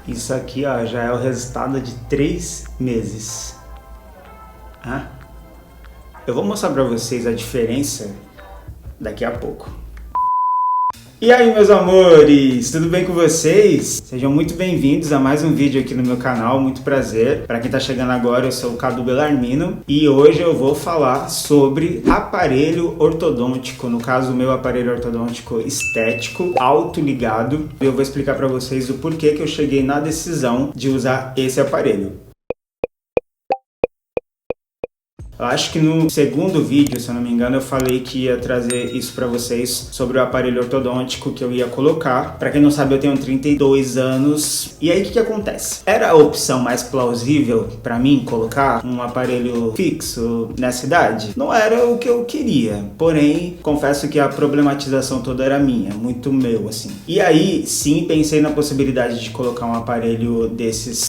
Isso aqui, ó, já é o resultado de 3 meses. Eu vou mostrar pra vocês a diferença daqui a pouco. E aí, meus amores, tudo bem com vocês? Sejam muito bem-vindos a mais um vídeo aqui no meu canal, muito prazer. Para quem tá chegando agora, eu sou o Cadu Bellarmino e hoje eu vou falar sobre aparelho ortodôntico, no caso o meu aparelho ortodôntico estético autoligado. Eu vou explicar para vocês o porquê que eu cheguei na decisão de usar esse aparelho. Eu acho que no segundo vídeo, se eu não me engano, eu falei que ia trazer isso pra vocês sobre o aparelho ortodôntico que eu ia colocar. Pra quem não sabe, eu tenho 32 anos. E aí, o que acontece? Era a opção mais plausível pra mim colocar um aparelho fixo nessa idade? Não era o que eu queria. Porém, confesso que a problematização toda era minha, muito meu, assim. E aí, sim, pensei na possibilidade de colocar um aparelho desses.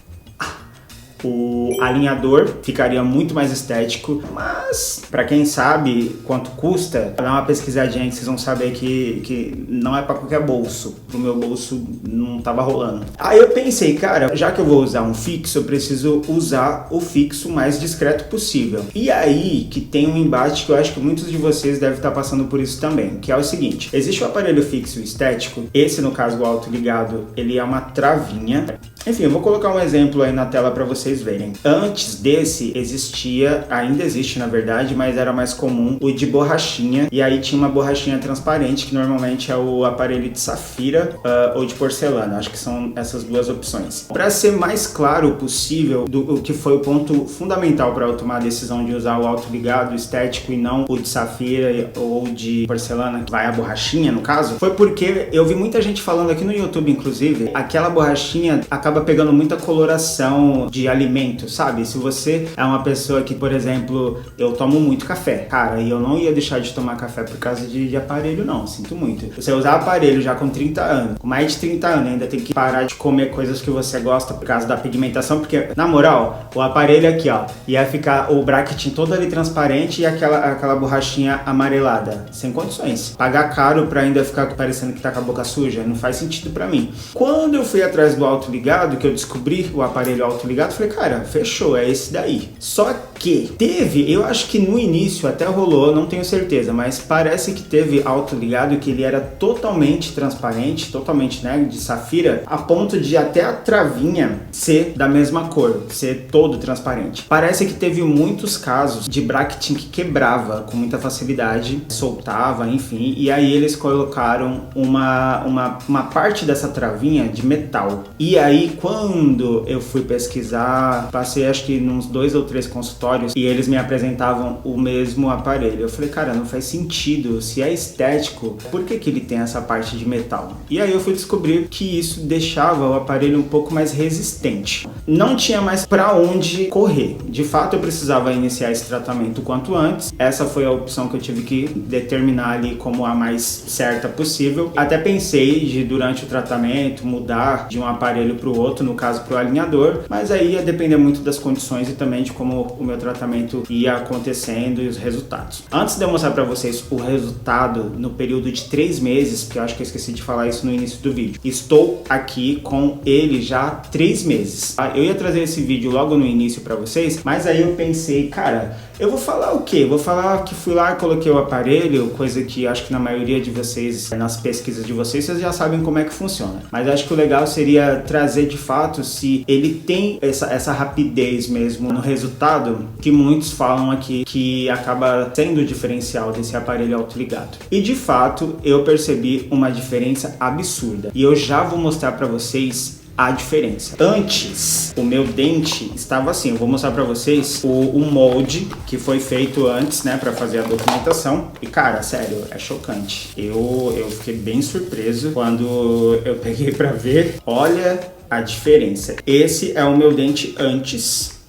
O alinhador ficaria muito mais estético, mas para quem sabe quanto custa, dá uma pesquisadinha que vocês vão saber que não é para qualquer bolso. Pro meu bolso não tava rolando. Aí eu pensei, cara, já que eu vou usar um fixo, eu preciso usar o fixo mais discreto possível. E aí que tem um embate que eu acho que muitos de vocês devem estar passando por isso também, que é o seguinte: existe o aparelho fixo estético, esse no caso o autoligado, ele é uma travinha. Enfim, eu vou colocar um exemplo aí na tela para vocês verem. Antes desse existia, ainda existe na verdade, mas era mais comum o de borrachinha, e aí tinha uma borrachinha transparente, que normalmente é o aparelho de safira ou de porcelana. Acho que são essas duas opções. Para ser mais claro possível o que foi o ponto fundamental para eu tomar a decisão de usar o autoligado estético e não o de safira ou de porcelana, que vai a borrachinha no caso, foi porque eu vi muita gente falando aqui no YouTube, inclusive, aquela borrachinha acaba pegando muita coloração de alimento, sabe? Se você é uma pessoa que, por exemplo, eu tomo muito café, cara, e eu não ia deixar de tomar café por causa de aparelho, não, sinto muito. Você usar aparelho já com 30 anos, com mais de 30 anos, ainda tem que parar de comer coisas que você gosta por causa da pigmentação, porque, na moral, o aparelho aqui, ó, ia ficar o bracketing todo ali transparente e aquela borrachinha amarelada, sem condições. Pagar caro pra ainda ficar parecendo que tá com a boca suja, não faz sentido pra mim. Quando eu fui atrás do autoligado, que eu descobri o aparelho autoligado, falei, cara, fechou, é esse daí. Só que teve, eu acho que no início até rolou, não tenho certeza, mas parece que teve autoligado que ele era totalmente transparente, totalmente, né, de safira, a ponto de até a travinha ser da mesma cor, ser todo transparente. Parece que teve muitos casos de bracketing que quebrava com muita facilidade, soltava, enfim, e aí eles colocaram uma parte dessa travinha de metal. E aí, quando eu fui pesquisar, passei acho que uns 2 ou 3 consultórios e eles me apresentavam o mesmo aparelho. Eu falei, cara, não faz sentido. Se é estético, por que ele tem essa parte de metal? E aí eu fui descobrir que isso deixava o aparelho um pouco mais resistente. Não tinha mais para onde correr. De fato, eu precisava iniciar esse tratamento o quanto antes. Essa foi a opção que eu tive que determinar ali como a mais certa possível. Até pensei de, durante o tratamento, mudar de um aparelho para o outro, no caso para o alinhador, mas aí ia depender muito das condições e também de como o meu tratamento ia acontecendo e os resultados. Antes de eu mostrar para vocês o resultado no período de 3 meses, porque eu acho que eu esqueci de falar isso no início do vídeo, estou aqui com ele já há 3 meses. Eu ia trazer esse vídeo logo no início para vocês, mas aí eu pensei, cara, eu vou falar o quê? Vou falar que fui lá e coloquei o aparelho, coisa que acho que na maioria de vocês, nas pesquisas de vocês já sabem como é que funciona. Mas acho que o legal seria trazer de fato se ele tem essa rapidez mesmo no resultado que muitos falam aqui que acaba sendo o diferencial desse aparelho autoligado. E de fato eu percebi uma diferença absurda. E eu já vou mostrar para vocês a diferença. Antes, o meu dente estava assim. Eu vou mostrar pra vocês o molde que foi feito antes, né, pra fazer a documentação. E cara, sério, é chocante. Eu fiquei bem surpreso quando eu peguei pra ver. Olha a diferença. Esse é o meu dente antes.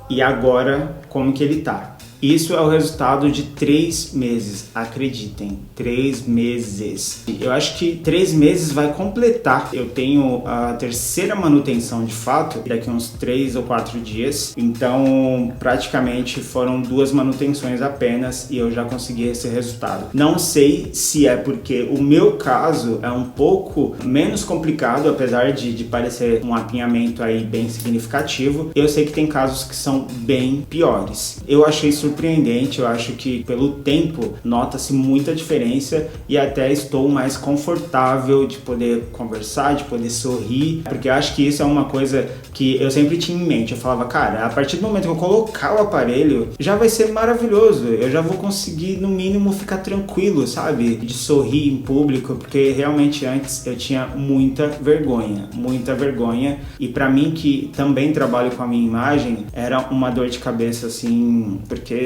E agora, como que ele tá? Isso é o resultado de 3 meses, acreditem, 3 meses. Eu acho que 3 meses vai completar. Eu tenho a terceira manutenção de fato, daqui uns 3 ou 4 dias. Então, praticamente foram 2 manutenções apenas e eu já consegui esse resultado. Não sei se é porque o meu caso é um pouco menos complicado, apesar de parecer um apinhamento aí bem significativo. Eu sei que tem casos que são bem piores. Eu achei surpreendente, eu acho que pelo tempo nota-se muita diferença e até estou mais confortável de poder conversar, de poder sorrir, porque eu acho que isso é uma coisa que eu sempre tinha em mente. Eu falava, cara, a partir do momento que eu colocar o aparelho, já vai ser maravilhoso, eu já vou conseguir no mínimo ficar tranquilo, sabe? De sorrir em público, porque realmente antes eu tinha muita vergonha, e pra mim que também trabalho com a minha imagem, era uma dor de cabeça assim, porque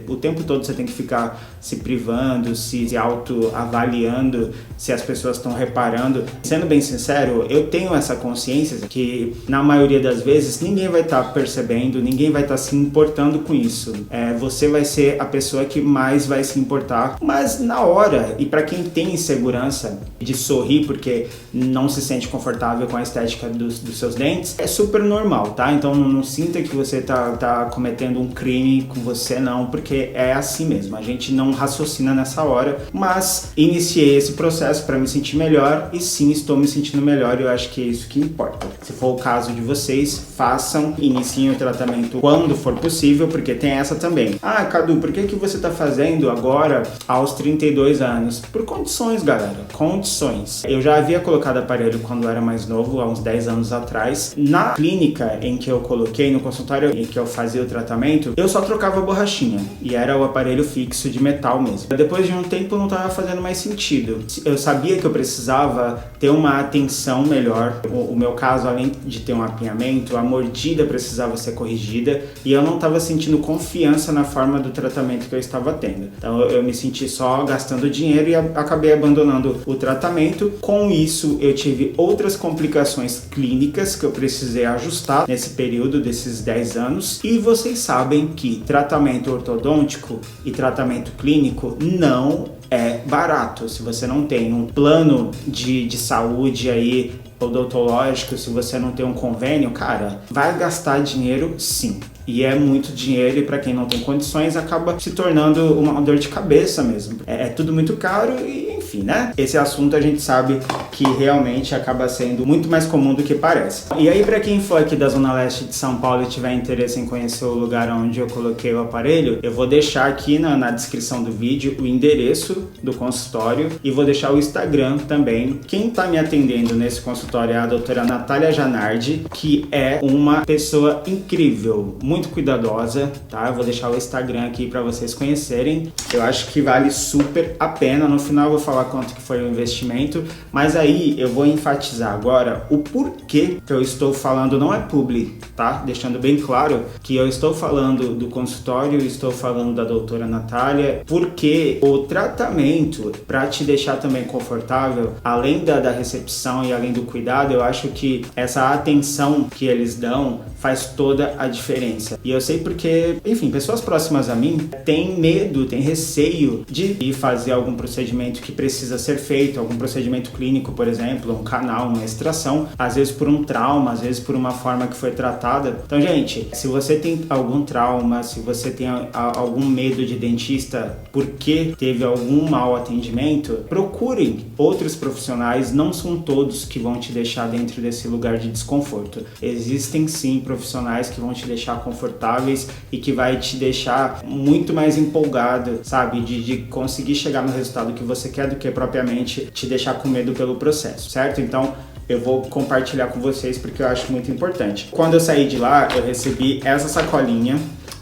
o tempo todo você tem que ficar se privando, se autoavaliando, se as pessoas estão reparando. Sendo bem sincero, eu tenho essa consciência que na maioria das vezes ninguém vai estar percebendo, ninguém vai estar se importando com isso. Você vai ser a pessoa que mais vai se importar, mas na hora, e para quem tem insegurança de sorrir porque não se sente confortável com a estética dos seus dentes, é super normal, tá? Então não sinta que você tá cometendo um crime com você, não, porque é assim mesmo, a gente não raciocina nessa hora, mas iniciei esse processo para me sentir melhor e sim, estou me sentindo melhor e eu acho que é isso que importa. Se for o caso de vocês, façam, iniciem o tratamento quando for possível, porque tem essa também. Ah, Cadu, por que você tá fazendo agora aos 32 anos? Por condições, galera, condições. Eu já havia colocado aparelho quando eu era mais novo, há uns 10 anos atrás. Na clínica em que eu coloquei, no consultório em que eu fazia o tratamento, eu só trocava a borrachinha e era o aparelho fixo de metal mesmo. Depois de um tempo não estava fazendo mais sentido. Eu sabia que eu precisava ter uma atenção melhor. O meu caso, além de ter um apinhamento, a mordida precisava ser corrigida e eu não estava sentindo confiança na forma do tratamento que eu estava tendo. Então eu me senti só gastando dinheiro e acabei abandonando o tratamento. Com isso, eu tive outras complicações clínicas que eu precisei ajustar nesse período desses 10 anos. E vocês sabem que tratamento ortodôntico e tratamento clínico não é barato. Se você não tem um plano de saúde aí odontológico, se você não tem um convênio, cara, vai gastar dinheiro sim. E é muito dinheiro e para quem não tem condições acaba se tornando uma dor de cabeça mesmo. É tudo muito caro e enfim, né? Esse assunto a gente sabe que realmente acaba sendo muito mais comum do que parece. E aí, para quem for aqui da Zona Leste de São Paulo e tiver interesse em conhecer o lugar onde eu coloquei o aparelho, eu vou deixar aqui na descrição do vídeo o endereço do consultório e vou deixar o Instagram também. Quem tá me atendendo nesse consultório é a doutora Natália Janardi, que é uma pessoa incrível, muito cuidadosa, tá? Eu vou deixar o Instagram aqui para vocês conhecerem. Eu acho que vale super a pena. No final eu vou falar quanto que foi o investimento, mas aí eu vou enfatizar agora o porquê que eu estou falando, não é publi, tá? Deixando bem claro que eu estou falando do consultório, estou falando da doutora Natália, porque o tratamento, para te deixar também confortável, além da recepção e além do cuidado, eu acho que essa atenção que eles dão faz toda a diferença. E eu sei porque, enfim, pessoas próximas a mim têm medo, têm receio de ir fazer algum procedimento que precisa ser feito, algum procedimento clínico, por exemplo, um canal, uma extração, às vezes por um trauma, às vezes por uma forma que foi tratada. Então, gente, se você tem algum trauma, se você tem algum medo de dentista porque teve algum mau atendimento, procurem outros profissionais, não são todos que vão te deixar dentro desse lugar de desconforto. Existem sim profissionais que vão te deixar confortáveis e que vai te deixar muito mais empolgado, sabe, de conseguir chegar no resultado que você quer do que propriamente te deixar com medo pelo processo, certo? Então, eu vou compartilhar com vocês porque eu acho muito importante. Quando eu saí de lá, eu recebi essa sacolinha,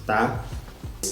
tá?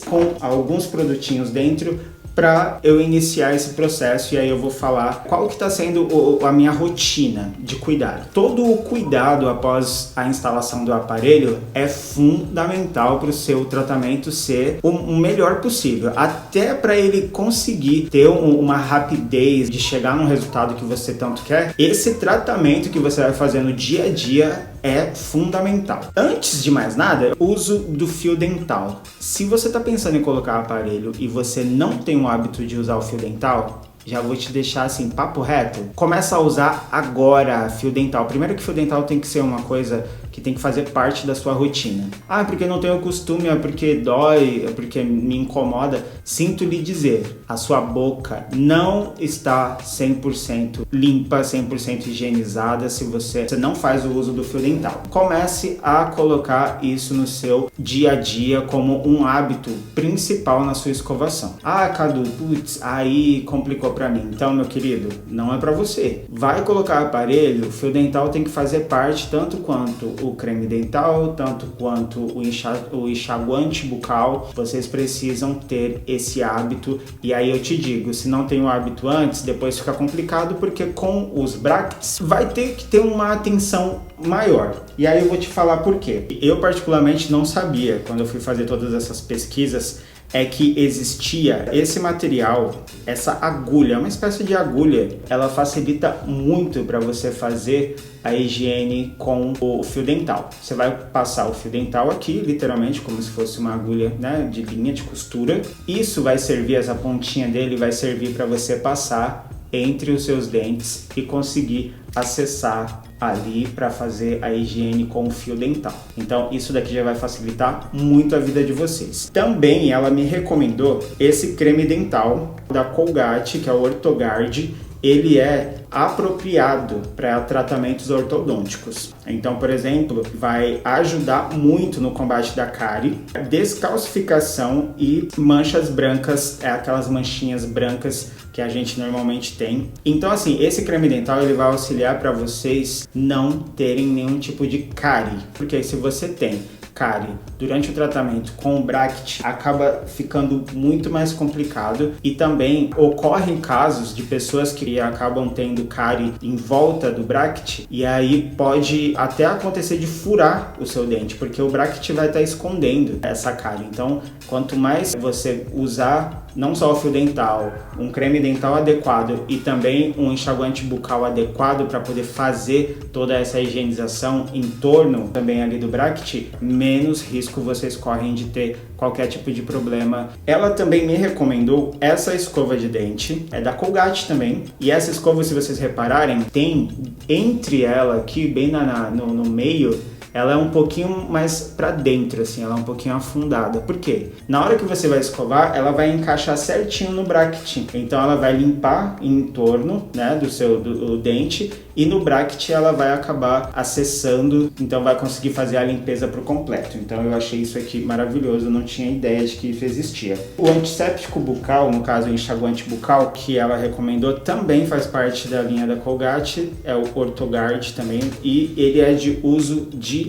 Com alguns produtinhos dentro para eu iniciar esse processo, e aí eu vou falar qual que está sendo a minha rotina de cuidado. Todo o cuidado após a instalação do aparelho é fundamental para o seu tratamento ser o melhor possível, até para ele conseguir ter uma rapidez de chegar no resultado que você tanto quer. Esse tratamento que você vai fazer no dia a dia é fundamental. Antes de mais nada, uso do fio dental. Se você está pensando em colocar aparelho e você não tem o hábito de usar o fio dental, já vou te deixar assim, papo reto. Começa a usar agora fio dental. Primeiro que fio dental tem que ser uma coisa que tem que fazer parte da sua rotina. Ah, porque não tenho costume, é porque dói, é porque me incomoda. Sinto lhe dizer, a sua boca não está 100% limpa, 100% higienizada se você não faz o uso do fio dental. Comece a colocar isso no seu dia a dia como um hábito principal na sua escovação. Ah, Cadu, putz, aí complicou pra mim. Então, meu querido, não é pra você. Vai colocar aparelho, o fio dental tem que fazer parte tanto quanto o creme dental, tanto quanto o enxaguante bucal. Vocês precisam ter esse hábito. E aí eu te digo, se não tem o hábito antes, depois fica complicado, porque com os brackets vai ter que ter uma atenção maior. E aí eu vou te falar por quê. Eu particularmente não sabia, quando eu fui fazer todas essas pesquisas, é que existia esse material, essa agulha, uma espécie de agulha. Ela facilita muito para você fazer a higiene com o fio dental. Você vai passar o fio dental aqui, literalmente, como se fosse uma agulha, né, de linha de costura. Isso vai servir, essa pontinha dele vai servir para você passar entre os seus dentes e conseguir acessar ali para fazer a higiene com o fio dental. Então isso daqui já vai facilitar muito a vida de vocês. Também ela me recomendou esse creme dental da Colgate, que é o Ortogard. Ele é apropriado para tratamentos ortodônticos. Então, por exemplo, vai ajudar muito no combate da cárie, descalcificação e manchas brancas, aquelas manchinhas brancas que a gente normalmente tem. Então, assim, esse creme dental ele vai auxiliar para vocês não terem nenhum tipo de cárie, porque se você tem cárie durante o tratamento com o bracket, acaba ficando muito mais complicado, e também ocorrem casos de pessoas que acabam tendo cárie em volta do bracket, e aí pode até acontecer de furar o seu dente, porque o bracket vai estar escondendo essa cárie. Então, quanto mais você usar não só o fio dental, um creme dental adequado e também um enxaguante bucal adequado para poder fazer toda essa higienização em torno também ali do bracket, menos risco vocês correm de ter qualquer tipo de problema. Ela também me recomendou essa escova de dente, é da Colgate também, e essa escova, se vocês repararem, tem entre ela aqui, bem no meio, ela é um pouquinho mais para dentro, assim, ela é um pouquinho afundada. Por quê? Na hora que você vai escovar, ela vai encaixar certinho no bracket. Então ela vai limpar em torno, né, do dente, e no bracket ela vai acabar acessando, então vai conseguir fazer a limpeza por completo. Então eu achei isso aqui maravilhoso, eu não tinha ideia de que isso existia. O antisséptico bucal, no caso o enxaguante bucal, que ela recomendou, também faz parte da linha da Colgate, é o Ortogard também, e ele é de uso diário.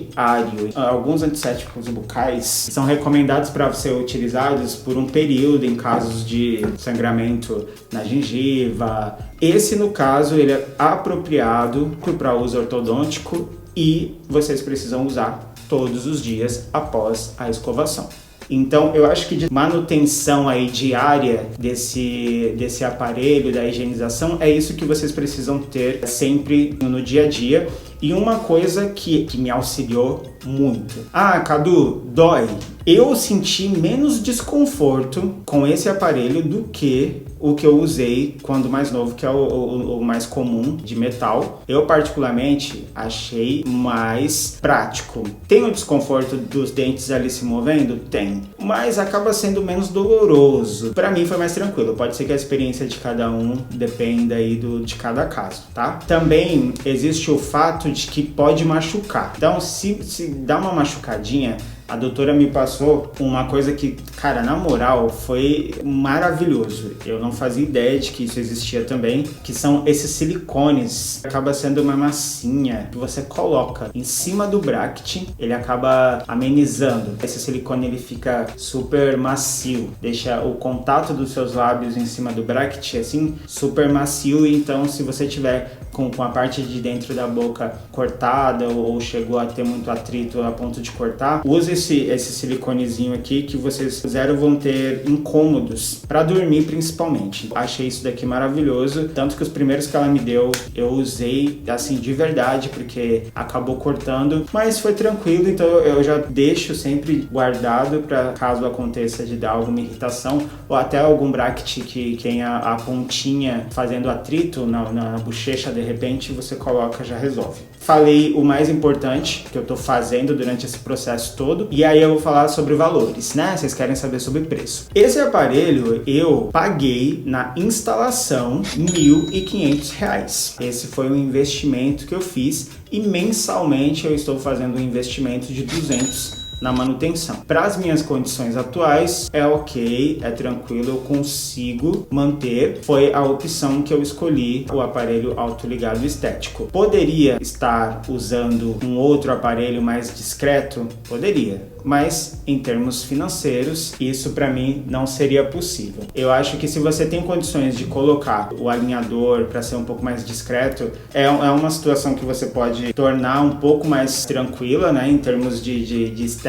Alguns antissépticos bucais são recomendados para ser utilizados por um período em casos de sangramento na gengiva. Esse, no caso, ele é apropriado para uso ortodôntico e vocês precisam usar todos os dias após a escovação. Então, eu acho que de manutenção aí diária desse aparelho, da higienização, é isso que vocês precisam ter sempre no dia a dia. E uma coisa que me auxiliou muito. Ah, Cadu, dói. Eu senti menos desconforto com esse aparelho do que o que eu usei quando mais novo, que é o mais comum, de metal. Eu particularmente achei mais prático. Tem o desconforto dos dentes ali se movendo? Tem. Mas acaba sendo menos doloroso. Pra mim foi mais tranquilo. Pode ser que a experiência de cada um dependa aí de cada caso, tá? Também existe o fato de que pode machucar. Então, se dá uma machucadinha, a doutora me passou uma coisa que, cara, na moral, foi maravilhoso. Eu não fazia ideia de que isso existia também, que são esses silicones. Acaba sendo uma massinha que você coloca em cima do bracket, ele acaba amenizando. Esse silicone, ele fica super macio, deixa o contato dos seus lábios em cima do bracket, assim, super macio. Então, se você tiver com a parte de dentro da boca cortada ou chegou a ter muito atrito a ponto de cortar, use esse siliconezinho aqui que vocês zero vão ter incômodos para dormir principalmente. Achei isso daqui maravilhoso, tanto que os primeiros que ela me deu eu usei assim de verdade porque acabou cortando, mas foi tranquilo, então eu já deixo sempre guardado para caso aconteça de dar alguma irritação ou até algum bracket que tenha a pontinha fazendo atrito na bochecha, de repente você coloca, já resolve. Falei o mais importante que eu tô fazendo durante esse processo todo, e aí eu vou falar sobre valores, né? Vocês querem saber sobre preço. Esse aparelho eu paguei na instalação R$1.500. Esse foi um investimento que eu fiz e mensalmente eu estou fazendo um investimento de R$200 na manutenção. Para as minhas condições atuais, é ok, é tranquilo, eu consigo manter. Foi a opção que eu escolhi, o aparelho autoligado estético. Poderia estar usando um outro aparelho mais discreto? Poderia, mas em termos financeiros, isso para mim não seria possível. Eu acho que se você tem condições de colocar o alinhador para ser um pouco mais discreto, é uma situação que você pode tornar um pouco mais tranquila, né, em termos de estética,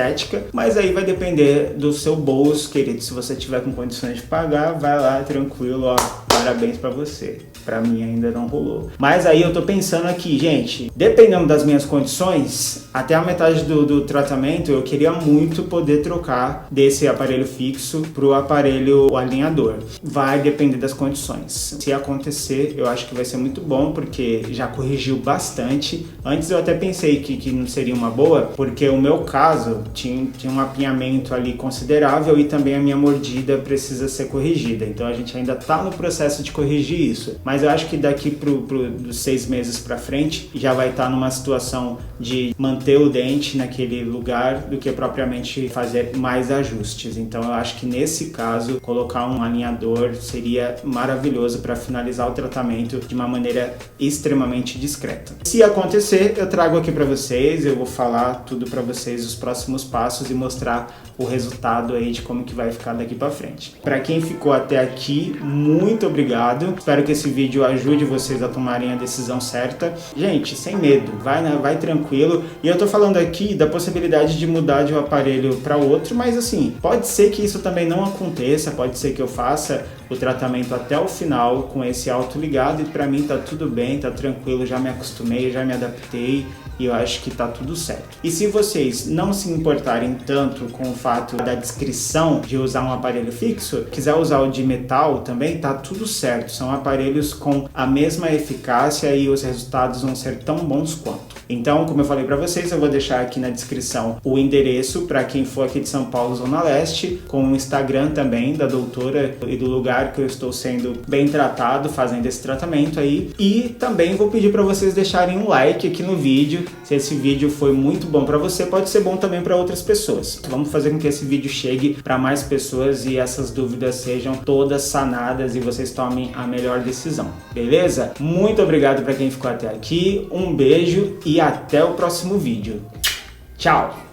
mas aí vai depender do seu bolso, querido. Se você tiver com condições de pagar, vai lá, tranquilo, ó, parabéns pra você. Pra mim ainda não rolou. Mas aí eu tô pensando aqui, gente, dependendo das minhas condições, até a metade do tratamento eu queria muito poder trocar desse aparelho fixo pro aparelho alinhador. Vai depender das condições. Se acontecer, eu acho que vai ser muito bom, porque já corrigiu bastante. Antes eu até pensei que não seria uma boa, porque o meu caso tinha um apinhamento ali considerável e também a minha mordida precisa ser corrigida. Então a gente ainda tá no processo de corrigir isso. Mas eu acho que daqui dos 6 meses para frente já vai estar numa situação de manter o dente naquele lugar do que propriamente fazer mais ajustes. Então eu acho que nesse caso colocar um alinhador seria maravilhoso para finalizar o tratamento de uma maneira extremamente discreta. Se acontecer, eu trago aqui para vocês, eu vou falar tudo para vocês, os próximos passos e mostrar o resultado aí de como que vai ficar daqui para frente. Para quem ficou até aqui, muito obrigado. Espero que esse vídeo ajude vocês a tomarem a decisão certa. Gente, sem medo, vai tranquilo. E eu tô falando aqui da possibilidade de mudar de um aparelho para outro, mas assim, pode ser que isso também não aconteça, pode ser que eu faça o tratamento até o final com esse autoligado e para mim tá tudo bem, tá tranquilo, já me acostumei, já me adaptei. E eu acho que tá tudo certo. E se vocês não se importarem tanto com o fato da descrição de usar um aparelho fixo, quiser usar o de metal também, tá tudo certo. São aparelhos com a mesma eficácia e os resultados vão ser tão bons quanto. Então, como eu falei para vocês, eu vou deixar aqui na descrição o endereço para quem for aqui de São Paulo, Zona Leste, com o Instagram também da doutora e do lugar que eu estou sendo bem tratado, fazendo esse tratamento aí. E também vou pedir para vocês deixarem um like aqui no vídeo. Se esse vídeo foi muito bom para você, pode ser bom também para outras pessoas. Vamos fazer com que esse vídeo chegue para mais pessoas e essas dúvidas sejam todas sanadas e vocês tomem a melhor decisão, beleza? Muito obrigado para quem ficou até aqui, um beijo e até o próximo vídeo. Tchau!